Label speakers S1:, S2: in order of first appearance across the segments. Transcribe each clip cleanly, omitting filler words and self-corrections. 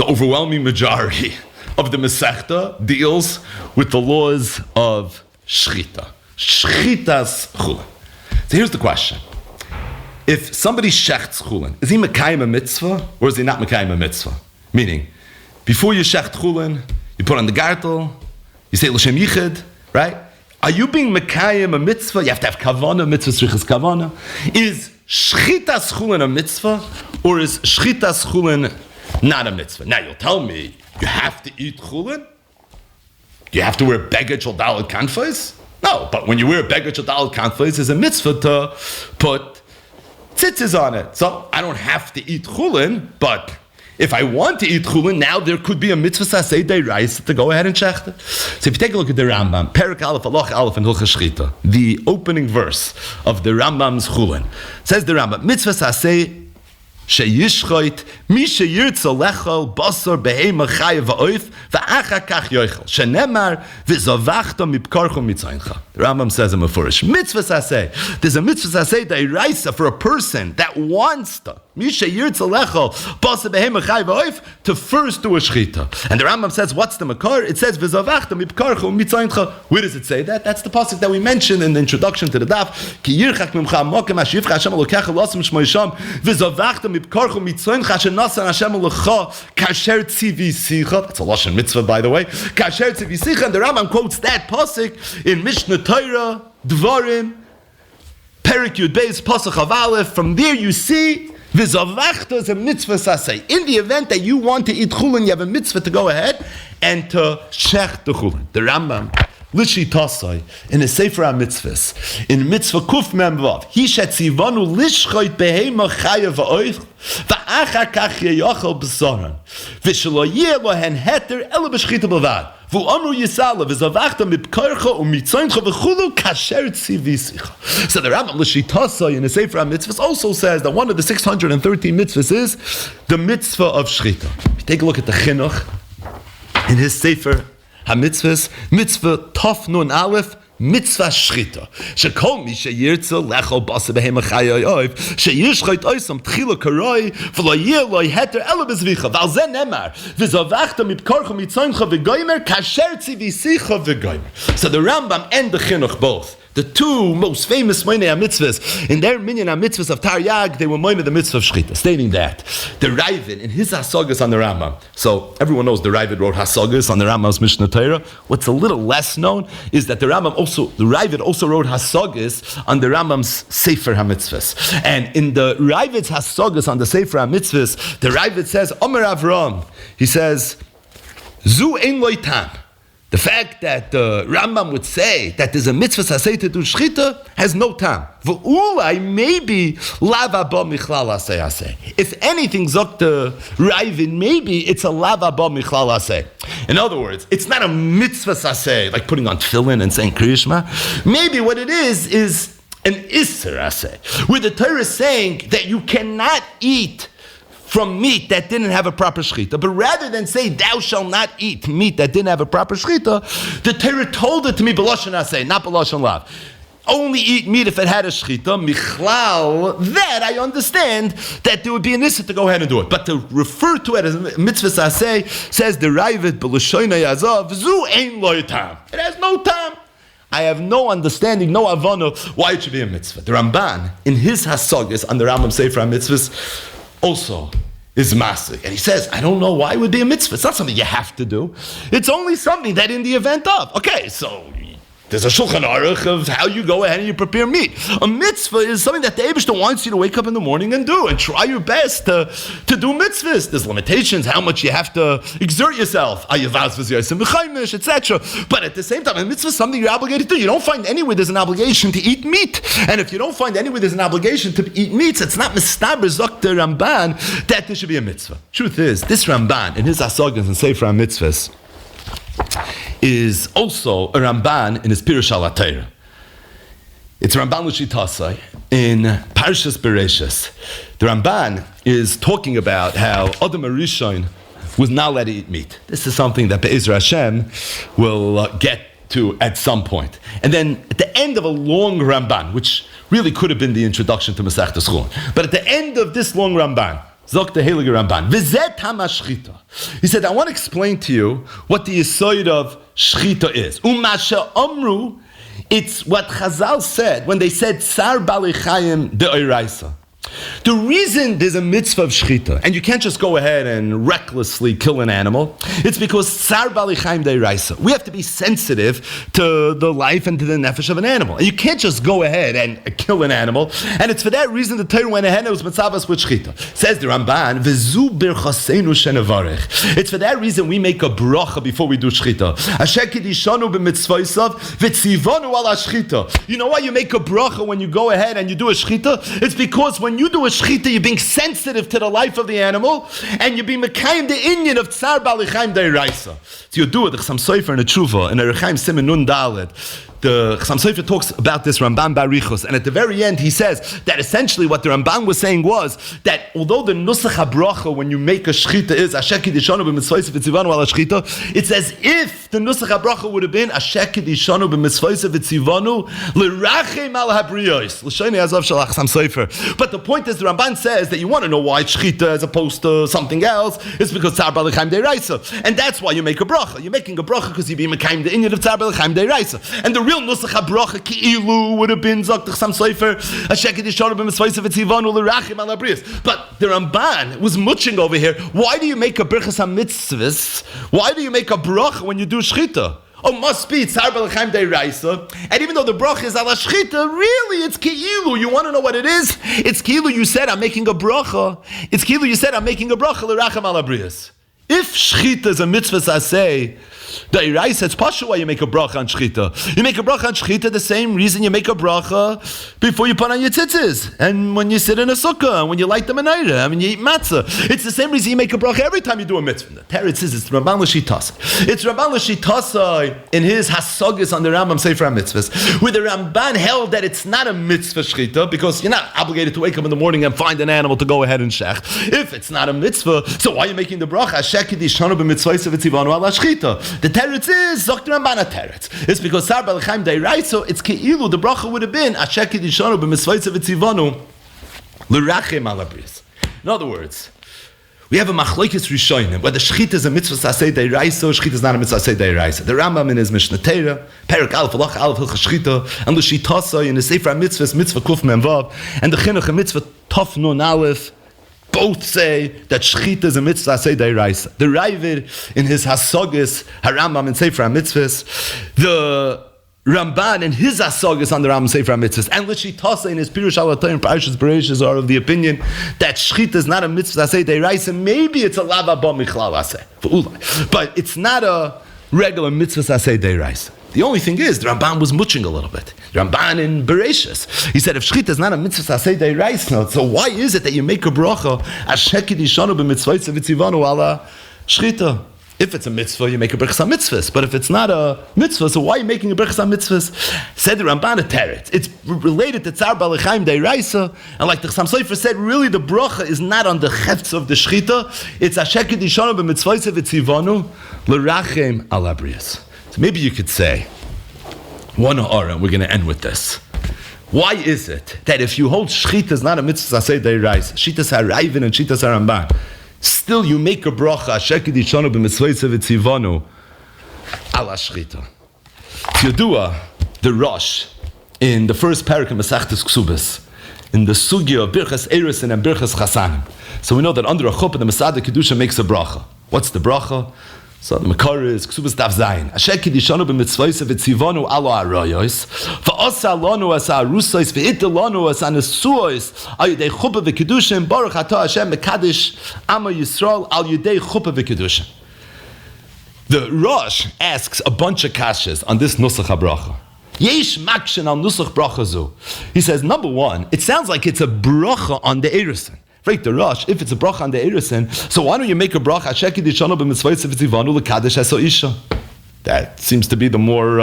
S1: the overwhelming majority of the Masechta deals with the laws of Shchita. Shchitas Chulin. So here's the question. If somebody shechts Chulin, is he Mekayim a mitzvah or is he not Mekayim a mitzvah? Meaning, before you shecht Chulin, you put on the gartel, you say L'Shem Yichid, right? Are you being Mekayim a mitzvah? You have to have Kavana, mitzvah strichas Kavana. Is Shchitas Chulin a mitzvah or is Shchitas Chulin not a mitzvah? Now you'll tell me, you have to eat Chulin? You have to wear beged shel daled kanfos? No, but when you wear beged shel daled kanfos, there's a mitzvah to put tzitzis on it. So I don't have to eat Chulin, but if I want to eat Chulin, now there could be a mitzvah saseh deiraisa to go ahead and shecht it. So if you take a look at the Rambam, Perek Aleph, Halach Aleph, and Hilchos Shchita, the opening verse of the Rambam's Chulin, says the Rambam, mitzvah saseh sheyishchoit mi sheyirtza lechol basar behema chayev va'oif va'achar kach yoichel shenemar v'zavachta mipkarcho mitzayncha. The Rambam says in Mefurish, mitzvah saseh, there's a mitzvah saseh da'iraisa for a person that wants to mi sheyirtza lechol basar behema chayev va'oif to first do a shchita. And the Rambam says, what's the makar? It says v'zavachta mipkarcho mitzayncha. Where does it say that? That's the pasuk that we mentioned in the introduction to the daf. Ki yirchak mimcha mokem ashivcha Hashem elokecha losim shmo yisham v'zavachta that's a Lashon mitzvah, by the way. Kasher tzivisicha, and the Rambam quotes that pasuk in Mishnah Torah, Dvarim, Perek Yud Beis, Pasuk of Aleph. From there you see, v'zavachta is a mitzvah saseh. In the event that you want to eat chulin, you have a mitzvah to go ahead and to shech the chulin. The Rambam, Lishi Tasai, in a Sefer HaMitzvahs, in Mitzvah Kuf Mem Vav, Hi shetzivanu lishchoit behema chayev va'oich, va'achar kach yeyachal b'saran, v'shelo yeh lohen heter ele b'shchita b'vad, v'amru yisala v'zavachta mipkarcha u'mitzoyncha v'chulu kasher tzivisicha. So the Rambam Lishi Tasai in the Sefer HaMitzvahs also says that one of the 613 mitzvahs is the mitzvah of shchita. If you take a look at the Chinuch, in his Sefer HaMitzvahs, mitzvah Tov Nun Aleph, mitzvah shchita. Shekol mi sheyirtza lechol basa behema chayoyov, sheyishchoit oisam tchila karoi, v'lo yeh lo heter ele bezvicha, v'al ze nemar, v'zavachta mipkarcha mitzoyncha v'goymer, kasher tzivisicha v'goymer. So the Rambam and the Chinuch both, the two most famous Moinei HaMitzvahs, in their minyan HaMitzvahs of Taryag, they were Moinei the mitzvah of Shchita, stating that the Ravid, in his Hasagas on the Rambam, so everyone knows the Ravid wrote Hasagas on the Rambam's Mishnah Torah. What's a little less known is that the Ravid also wrote Hasagas on the Rambam's Sefer HaMitzvahs. And in the Ravid's Hasagas on the Sefer HaMitzvahs, the Ravid says, Omer Avram, he says, Zu ein loy tam. The fact that the Rambam would say that there's a mitzvah saseh to do shchita has no time. V'ulai maybe lava ba michlal aseh. If anything, zok the Ravid, maybe it's a lava ba michlal aseh. In other words, it's not a mitzvah saseh like putting on tefillin and saying Kriya Shema. Maybe what it is an isser aseh, where the Torah is saying that you cannot eat from meat that didn't have a proper shchita. But rather than say, thou shalt not eat meat that didn't have a proper shchita, the Torah told it to me, b'lashon aseh, not b'lashon lav. Only eat meat if it had a shchita, michlal, that I understand that there would be an issa to go ahead and do it. But to refer to it as mitzvah saseh, says the Ravid, b'lashoina yazav, zu ein lo tam. It has no time. I have no understanding, no avana, why it should be a mitzvah. The Ramban, in his Hasagas on the Rambam Sefer HaMitzvahs, also is masik. And he says, I don't know why it would be a mitzvah. It's not something you have to do. It's only something that in the event of. Okay, so there's a Shulchan Aruch of how you go ahead and you prepare meat. A mitzvah is something that the Eibishter wants you to wake up in the morning and do, and try your best to do mitzvahs. There's limitations, how much you have to exert yourself, etc. But at the same time, a mitzvah is something you're obligated to do. You don't find anywhere there's an obligation to eat meat. And if you don't find anywhere there's an obligation to eat meats, it's not mistaber zok the Ramban that there should be a mitzvah. Truth is, this Ramban, in his Hasagas and Sefer HaMitzvahs, is also a Ramban in his Pirush al HaTorah. It's Ramban L'Shitasai in Parshas Bereshis. The Ramban is talking about how Adam HaRishon was not allowed to eat meat. This is something that Be'ezra Hashem will get to at some point. And then at the end of a long Ramban, which really could have been the introduction to Masechtas Chulin, but at the end of this long Ramban, Zok the Heilige Ramban. V'zeh tama shchita. He said, I want to explain to you what the yisoid of shchita is. Umasha amru, it's what Chazal said when they said Tsar Bali Chayim de'oraisa. The reason there's a mitzvah of shchita, and you can't just go ahead and recklessly kill an animal, it's because Tsar Bali Chayim de'oraisa. We have to be sensitive to the life and to the nefesh of an animal. And you can't just go ahead and kill an animal. And it's for that reason the Torah went ahead and it was mitzvahs with shchita. Says the Ramban, V'zu birchaseinu shenevarech. It's for that reason we make a bracha before we do shchita. Asher kidishanu b'mitzvoisav v'tzivanu ala shchita. You know why you make a bracha when you go ahead and you do a shchita? It's because when you do a shchita, you're being sensitive to the life of the animal, and you're being mekayim the inyan of Tsar Bali Chayim de'oraisa. So you do it, the Chassam Sofer and the Tshuva, and the Rechaim Simen Nun Dalet. The Chassam Sofer talks about this Ramban Barichos, and at the very end he says that essentially what the Ramban was saying was that although the Nusach HaBracha when you make a shchita is Asher Kidishanu b'mitzvayis v'tzivanu ala shchita, it's as if the Nusach HaBracha would have been Asher Kidishanu b'mitzvayis v'tzivanu l'rachem al habriyos l'shayni azav shel Chassam Sofer. But the point is the Ramban says that you want to know why it's shchita as opposed to something else. It's because Tsar Bali Chayim de'oraisa, and that's why you make a bracha. You're making a bracha because you're being mekayim the inyan of Tsar Bali Chayim de'oraisa. And the real nusach habracha ki'ilu would have been Zok Chassam Sofer Asher Kidishanu b'mitzvayis v'tzivanu l'rachem al habriyos. But the Ramban was muching over here. Why do you make a birchas hamitzvahs? Why do you make a bracha when you do shchita? Oh, must be Tsar Bali Chayim de'oraisa. And even though the bracha is ala shchita, really it's ki'ilu. You want to know what it is? It's ki'ilu. You said I'm making a bracha. It's ki'ilu. You said I'm making a bracha l'rachem al habriyos. If shchita is a mitzvah saseh, the Irais, it's pasha why you make a bracha on shchita. You make a bracha on shchita the same reason you make a bracha before you put on your tzitzis, and when you sit in a sukkah, and when you light the menorah, and when you eat matzah. It's the same reason you make a bracha every time you do a mitzvah. The Teretz says it's Ramban L'Shitasa. It's Ramban L'Shitasa in his Hasogis on the Rambam Sefer HaMitzvahs, where the Ramban held that it's not a mitzvah shchita, because you're not obligated to wake up in the morning and find an animal to go ahead and shech. If it's not a mitzvah, so why are you making the bracha? The teretz is Zok Ramban a teretz. It's because Tsar Bali Chayim de'oraisa. It's keilu the bracha would have been Asher Kidishanu b'mitzvayis v'tzivanu l'rachem al habriyos. In other words, we have a machlokes rishonim whether shchita is a mitzvah saseh de'oraisa or shchita is not a mitzvah saseh de'oraisa. The Rambam in his Mishnah Torah, Perek Aleph Halacha Aleph Hilchos Shchita, and the L'Shitasa in the Sefer HaMitzvahs Mitzvah Kuf Mem Vav, and the Chinuch Mitzvah Tov Nun Aleph. Both say that shchita is a mitzvah saseh de'oraisa. The Ravid in his Hasogis, Harambam in Sefer HaMitzvahs, the Ramban in his Hasogis on the Rambam Sefer HaMitzvahs, and L'Shitasa in his Pirush Alatayim and Parashas Bereishis are of the opinion that shchita is not a mitzvah saseh de'oraisa. Maybe it's a lava ba michlal aseh, but it's not a regular mitzvah saseh de'oraisa. The only thing is, the Ramban was muching a little bit. The Ramban in Bereishis, he said, if shchita is not a mitzvah saseh de'oraisa, so why is it that you make a bracha, Asher Kidishanu b'mitzvayis v'tzivanu ala shchita? If it's a mitzvah, you make a brachas mitzvahs. But if it's not a mitzvah, so why are you making a brachas mitzvahs? Said the Ramban a teretz. It's related to Tsar Bali Chayim de'oraisa, and like the Chassam Sofer said, really the bracha is not on the chefts of the shchita. It's Asher Kidishanu b'mitzvayis v'tzivanu l'rachem al habriyos. So maybe you could say, one ha'ara, we're going to end with this. Why is it that if you hold shchita is not a mitzvah saseh de'oraisa, shitas ha'raivin and shitas ha'ramban, still you make a bracha, Asher Kidishanu b'mitzvayis v'tzivanu ala shchita? Yodua, the Rosh, in the first parak of Masechtas Ksubas, in the sugya of Birchas Erusin and Birchas Chasanim. So we know that under a chuppah, the Masada Kedusha makes a bracha. What's the bracha? So the Makar is Ksubas Daf Zayin. Asher Kidishanu b'mitzvayis v'tzivanu ala arayos v'osa lanu as arusais v'ita lanu as anesuos al yedei chuppah v'kedushim baruch atah Hashem mekadosh Ama Yisrael al yedei chuppah v'kedushim. The Rosh asks a bunch of kashas on this nusach habracha. Yesh makshin al nusach bracha zu. He says, number one, it sounds like it's a bracha on the Erusin. Right, the Rosh, if it's a bracha on the Erusin, so why don't you make a bracha Asher Kidishanu b'mitzvayis v'tzivanu l'kadosh es ha'isha? That seems to be the more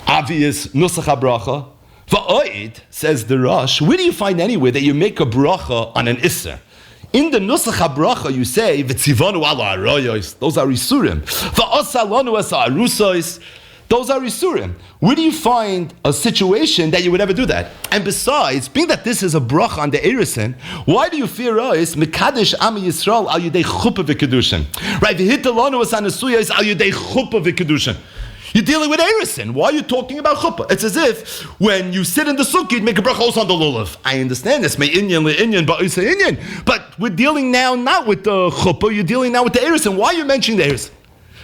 S1: obvious nusach habracha. Va'oid, says the Rosh, where do you find anywhere that you make a bracha on an isser? In the nusach habracha you say v'tzivanu ala arayos. Those are isurim. Va'osa lanu es ha'arusos. Those are Isurim. Where do you find a situation that you would ever do that? And besides, being that this is a bracha on the Erison, why do you fear us? Mekadesh Ami Yisrael al Yidei Chuppah v'Kedushin. Right? V'hitalonu as Anasuya is al Yidei Chuppah v'Kedushin. You're dealing with Erison. Why are you talking about chuppah? It's as if when you sit in the sukkah, you'd make a bracha also on the lulav. I understand this. May inyan le-inyan, ba'isa inyan. But we're dealing now not with the chuppah, you're dealing now with the Erison. Why are you mentioning the Erison?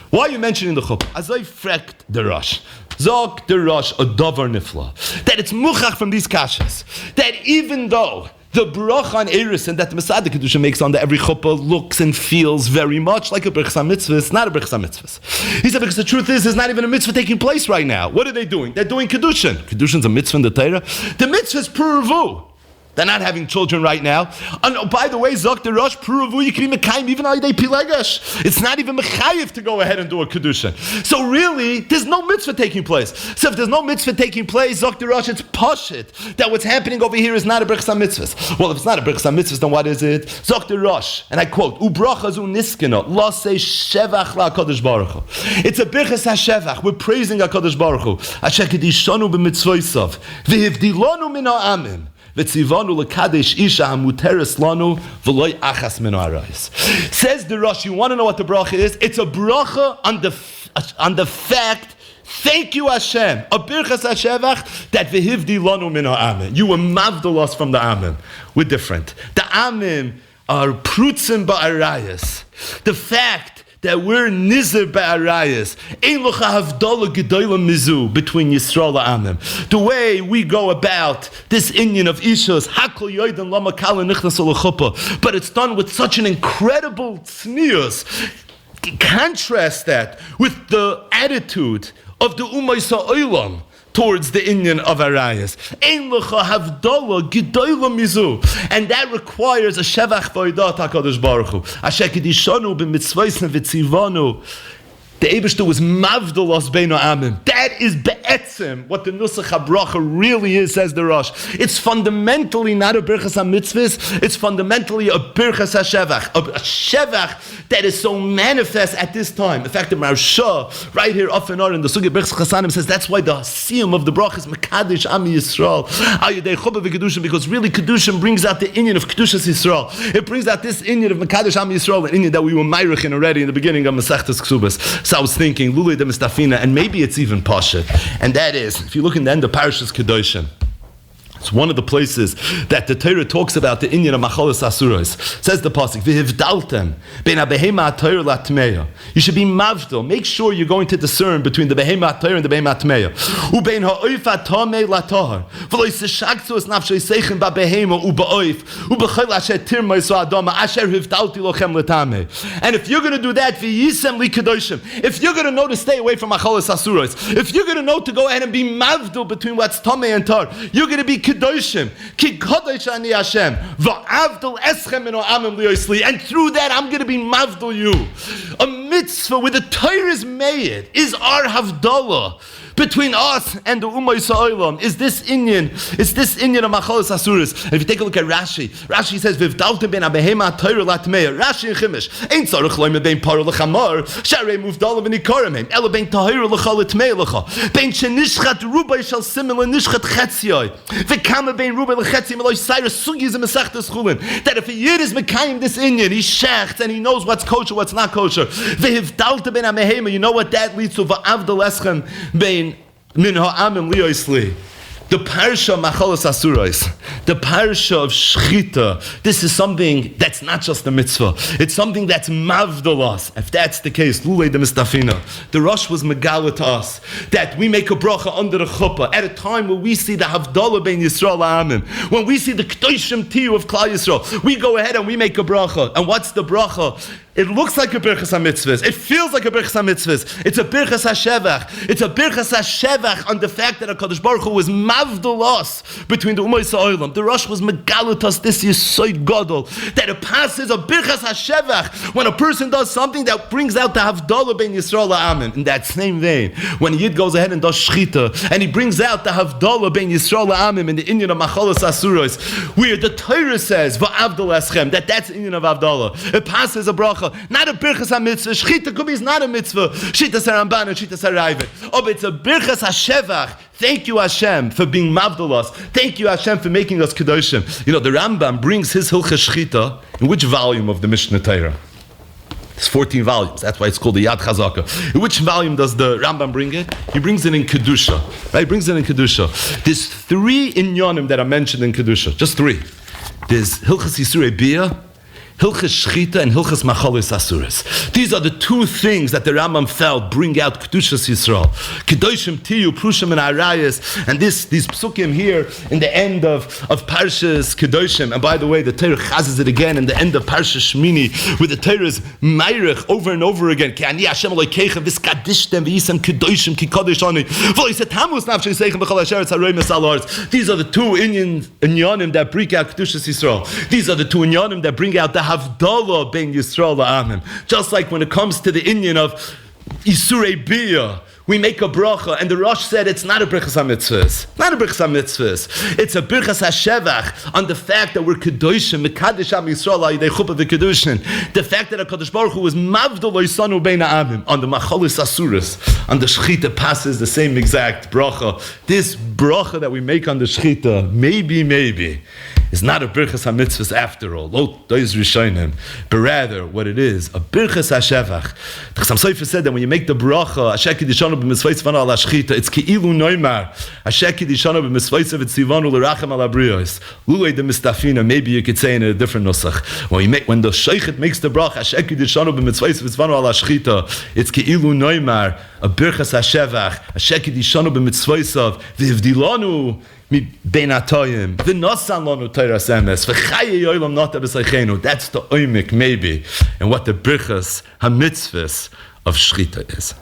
S1: Why are you mentioning the chuppah? As I frekt the Rosh. Zog the Rosh a davar nifla. That it's muchach from these kashas. That even though the bracha on Erison that the Masada Kedusha makes on the every chuppah looks and feels very much like a Birchas HaMitzvah. It's not a Birchas HaMitzvah. He said because the truth is, there's not even a mitzvah taking place right now. What are they doing? They're doing Kedushin. Kedushin's a mitzvah in the Torah. The mitzvah is puravu. They're not having children right now. And oh, by the way, Zok the Rosh, puravu, you can be mekayim even al yidei pilegash. It's not even mechayiv to go ahead and do a kedusha. So really, there's no mitzvah taking place. So if there's no mitzvah taking place, Zok the Rosh, it's pashit that what's happening over here is not a Birchas HaMitzvahs. Well, if it's not a Birchas HaMitzvahs, then what is it? Zok the Rosh, and I quote, Ubracha zu niskena, lo se shevach la HaKadosh Baruch Hu. It's a Birchas HaShevach. We're praising HaKadosh Baruch Hu. Asher kedishanu b'mitzvoisav, v'hivdilanu min ha'amim. V'tzivanu l'kadesh isha hamuteres lanu v'loy achas min ha'arayis. Says the Rosh, you want to know what the bracha is? It's a bracha on the fact, thank you Hashem, a birchas hashevach that v'hivdi lanu min ha'amim. You were mavdal us from the amim. We're different. The amim are prutzim ba'arayis. The fact that we're nizir ba'arayis, ein locha havdalah gedolah mizu between Yisrael la'amim. The way we go about this inyan of ishus, hakol yoyden lama kala nichnas ol, but it's done with such an incredible tznius. Contrast that with the attitude of the Ummah Sa'olam towards the inyan of Arayas. Ein lecha havdalah gedolah mizu. And that requires a shevach v'odat HaKadosh Baruch Hu. Asher kedishanu b'mitzvos v'tzivanu. The Eibishter was mavdal os beinu amim. That is be'etzim what the Nusach HaBracha really is, says the Rosh. It's fundamentally not a Birchas HaMitzvahs, it's fundamentally a Birchas HaShevach. A Shevach that is so manifest at this time. In fact, the Maharsha, right here, off and on in the Sugya Birchas Chasanim, says that's why the Siyum of the Bracha is Mekadesh Ami Yisrael. Ayudei Chuppah v'Kedushin, because really Kedushin brings out the inyan of Kedushas Yisrael. It brings out this inyan of Mekadesh Ami Yisrael, an inyan that we were Meirich in already in the beginning of Masechtas Ksubas. So I was thinking, Lulei de Mistafina, and maybe it's even Pasha. And that is, if you look in the end of Parashas Kedoshim, it's one of the places that the Torah talks about the inyan of Machalas Asuros. Says the pasuk, "V'hivdaltem ben habehema ha'torah latmeya." You should be mavdil. Make sure you're going to discern between the behema ha'torah and the behema ha'tmeya. Ubein ha'oif ha'tamei latahar. V'lo yisashagtzu es nafshay seichen ba'behema u'ba'oif u'b'chol asher tirma yisra adama asher hivdalti lochem l'tamei. And if you're going to do that, v'yisem li kedoshim. If you're going to know to stay away from Machalas Asuros, if you're going to know to go ahead and be mavdil between what's tamei and tar, you're going to be Kedoshim, ki kodesh ani Hashem, va'avdal eschem eno amim liosli, and through that I'm going to be mavdal you. A mitzvah where the Torah is made is our havdalah between us and the Ummah Yisraelim. Is this inyan of Machalas Asuros? If you take a look at Rashi says, "V'vdaltem ben habehema ha'torah latmeya." Rashi and Chumash, "Ein tzarich loyme ben parah lechamar, sharei muvdalah v'nikarim hem, ela ben tahira lecha letmei lecha, ben shenishchat rubai shel simon lenishchat chetzioi, v'kama ben rubai lechetzi meloi sayra sugis and mesachtas chulin." That if a yid is mekayim this inyan, he shechts and he knows what's kosher, what's not kosher. V'hivdaltem ben habehema, you know what that leads to? Va'avdal eschem ben min ha'amim liosli. The parsha Machalas Asuros, the parsha of Shchita, this is something that's not just a mitzvah. It's something that's mavdalas. If that's the case, Lulei de Mistafina, the Rosh was megala to us that we make a bracha under the chuppah at a time where we see the Havdalah bein Yisrael ha'amim, when we see the K'toshim Tiyu of Klal Yisrael, we go ahead and we make a bracha. And what's the bracha? It looks like a Birchas HaMitzvahs. It feels like a Birchas HaMitzvahs. It's a Birchas HaShevach. It's a Birchas HaShevach on the fact that HaKadosh Baruch Hu was mavdal us between the Ummah Yisraelim. The Rosh was megalatas this Yisoid Gadol, that it passes a Birchas HaShevach when a person does something that brings out the Havdalah ben Yisrael ha'amim. In that same vein, when a Yid goes ahead and does Shchita, and he brings out the Havdalah ben Yisrael ha'amim in the inyan of Machalas Asuros, where the Torah says, Va'avdal eschem, that's the inyan of Havdalah. It passes a bracha bracha, not a birchas ha-mitzvah. Shchita could be not a mitzvah. Shitas ha-Ramban and Shitas ha-Raivet. Oh, but it's a birchas ha-shevach. Thank you, Hashem, for being mavdalos. Thank you, Hashem, for making us kedoshim. You know, the Rambam brings his Hilchas Shchita in which volume of the Mishnah Torah? It's 14 volumes. That's why it's called the Yad Chazaka. In which volume does the Rambam bring it? He brings it in Kedusha. Right? He brings it in Kedusha. There's 3 inyanim that are mentioned in Kedusha. Just 3. There's Hilchas Yisurei Biyah, Hilchas Shchita, and Hilchas Machalis Asuras. These are the 2 things that the Rambam felt bring out Kedushas Yisrael. Kedoshim Tiyu, Prushim, and Arayas. And these psukim here in the end of Parshas Kedoshim. And by the way, the Torah chazes it again in the end of Parshas Shmini, where the Torah is Meirich over and over again. Ki ani Hashem Elokeichem v'skadishtem v'yisem Kedoshim ki kodesh ani. V'yisem tamus nafshei seichem b'chol hasheretz haroi mesal haaretz. These are the 2 inyanim that bring out Kedushas Yisrael. These are the 2 inyanim that bring out the Havdalah ben Yisrael la'amim. Just like when it comes to the Inyan of Yisurei Biyah, we make a bracha, and the Rosh said it's not a birchas ha-mitzvahs. Not a birchas ha-mitzvahs. It's a birchas ha-shevach on the fact that we're kedoshim, mekadesh am Yisrael ha'yidei chuppah v'kedushin. The fact that HaKadosh Baruch Hu was mavdal lo'isanu bein ha'amim. On the machalis asuras, on the shchita passes the same exact bracha. This bracha that we make on the shchita, maybe, is not a birchas ha-mitzvahs after all. Lo dois rishonim. But rather, what it is, a birchas ha-shevach. The Chassam Sofer said that when you make the bracha, Asher Kiddushanu b'mitzvayis al hashchita, it's ki'ilu noimar. Asher Kiddushanu b'mitzvayis v'tzivanu l'rachem al habriyos. Lulei de mistafina, maybe you could say in a different nusach. When the sheichet makes the bracha, Asher Kiddushanu b'mitzvayis v'tzivanu al hashchita, it's ki'ilu noimar, a birchas ha-shevach. Asher Kiddushanu b'mitzvayis v'ivdilanu bein hatoyim v'nosan lanu teiras emes v'chaye yoylam nata b'seichenu. That's the oimik maybe, and what the birchas ha-mitzvahs of shchita is.